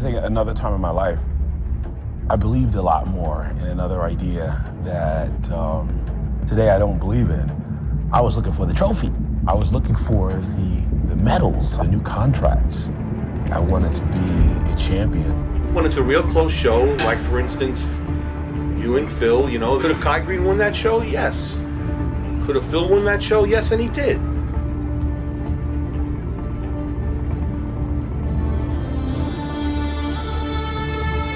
think another time in my life, I believed a lot more in another idea that today I don't believe in. I was looking for the trophy. I was looking for the medals, the new contracts. I wanted to be a champion. When it's a real close show, like for instance, you and Phil, you know, could have Kai Green won that show? Yes. Could have Phil won that show? Yes, and he did.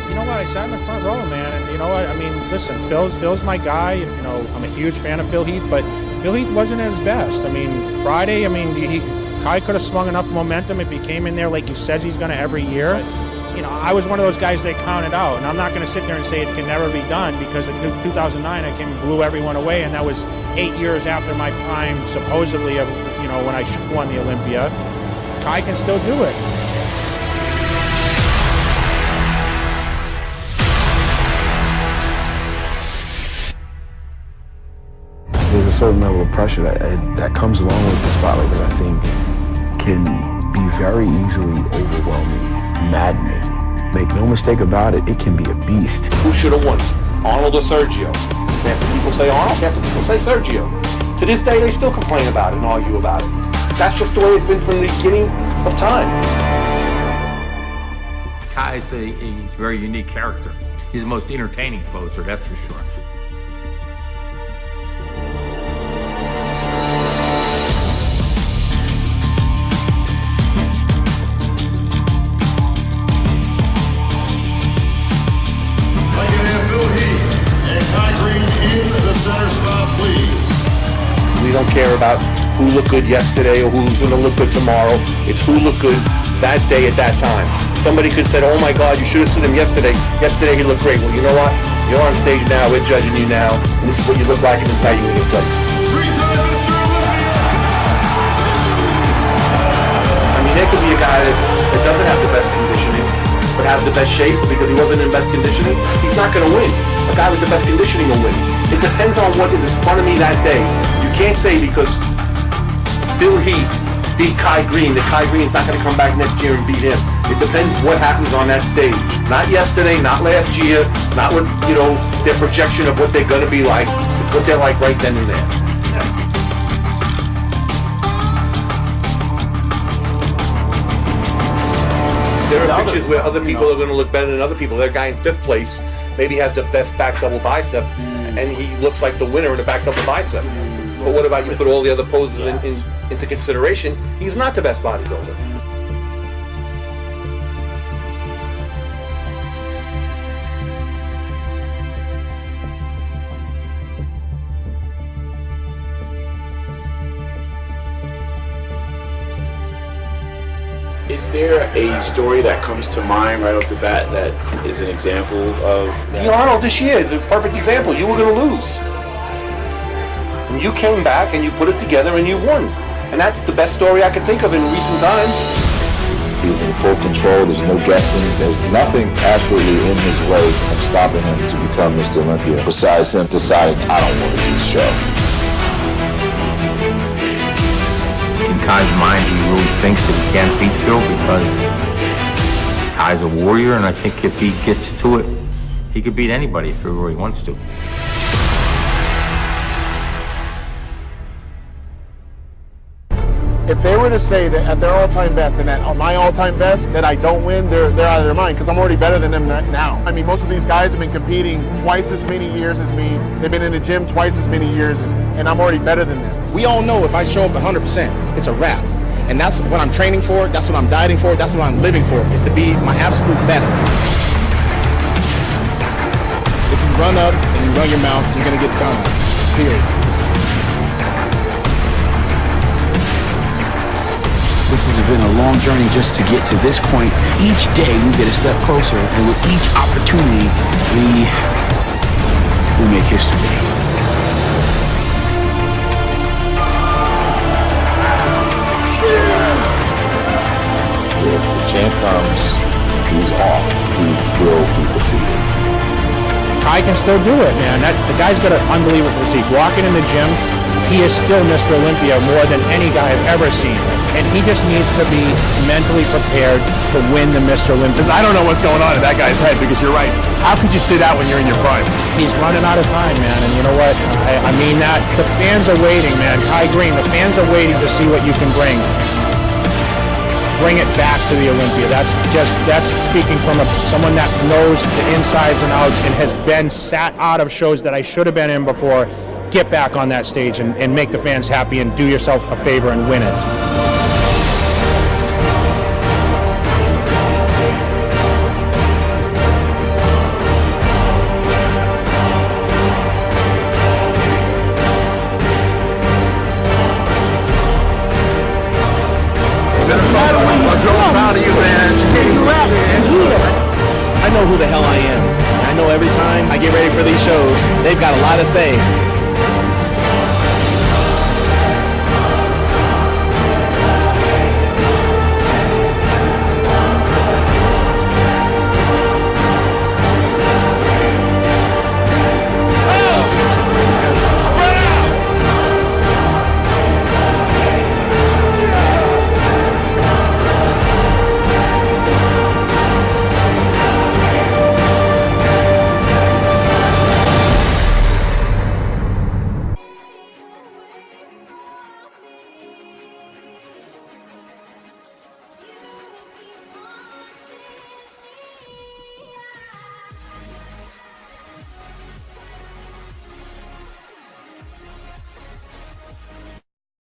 You know what? I sat in the front row, man, and you know what? I mean, listen, Phil's my guy. You know, I'm a huge fan of Phil Heath, but Phil Heath wasn't at his best. I mean, Friday, I mean, Kai could have swung enough momentum if he came in there like he says he's going to every year. You know, I was one of those guys they counted out, and I'm not going to sit there and say it can never be done, because in 2009 I came and blew everyone away, and that was 8 years after my prime, supposedly, of, you know, when I won the Olympia. Kai can still do it. There's a certain level of pressure that comes along with the spotlight that I think can be very easily overwhelming, maddening. Make no mistake about it, it can be a beast. Who should have won? Arnold or Sergio? Half the people say Arnold, half the people say Sergio. To this day, they still complain about it and argue about it. That's just the way it's been from the beginning of time. Kai's a very unique character. He's the most entertaining closer, that's for sure. We don't care about who looked good yesterday or who's going to look good tomorrow. It's who looked good that day at that time. Somebody could say, oh my God, you should have seen him yesterday. Yesterday he looked great. Well, you know what? You're on stage now. We're judging you now. And this is what you look like, and this is how you're going to get placed. Three-time Mr. Olympia! I mean, there could be a guy that doesn't have the best conditioning, but has the best shape because he wasn't in best conditioning. He's not going to win. A guy with the best conditioning will win. It depends on what is in front of me that day. You can't say because Phil Heath beat Kai Green that Kai Green's not going to come back next year and beat him. It depends what happens on that stage. Not yesterday, not last year, not what, you know, their projection of what they're going to be like. It's what they're like right then and there. There are pictures where other people are going to look better than other people. Their guy in 5th place maybe has the best back double bicep, and he looks like the winner in the back double bicep. But what about you put all the other poses into consideration? He's not the best bodybuilder. Is there a story that comes to mind right off the bat that is an example of that? Arnold this year is a perfect example. You were going to lose. And you came back and you put it together and you won. And that's the best story I could think of in recent times. He's in full control. There's no guessing. There's nothing absolutely in his way of stopping him to become Mr. Olympia, besides him deciding, I don't want to do the show. In Kai's mind, he really thinks that he can't beat Phil because Kai's a warrior, and I think if he gets to it, he could beat anybody if he really wants to. If they were to say that at their all-time best and at my all-time best that I don't win, they're out of their mind, because I'm already better than them now. I mean, most of these guys have been competing twice as many years as me. They've been in the gym twice as many years as me, and I'm already better than them. We all know if I show up 100%, it's a wrap. And that's what I'm training for, that's what I'm dieting for, that's what I'm living for, is to be my absolute best. If you run up and you run your mouth, you're gonna get done up, period. This has been a long journey just to get to this point. Each day we get a step closer, and with each opportunity, we make history. If the champ comes, he's off. He will be defeated. Kai can still do it, man. The guy's got an unbelievable physique. Walking in the gym, he is still Mr. Olympia more than any guy I've ever seen. And he just needs to be mentally prepared to win the Mr. Olympia. Because I don't know what's going on in that guy's head, because you're right. How could you sit out when you're in your prime? He's running out of time, man. And you know what? I mean that. The fans are waiting, man. Kai Green, the fans are waiting to see what you can bring. Bring it back to the Olympia. That's speaking from someone that knows the insides and outs and has been sat out of shows that I should have been in before. Get back on that stage and make the fans happy and do yourself a favor and win it. I know who the hell I am. I know every time I get ready for these shows, they've got a lot to say.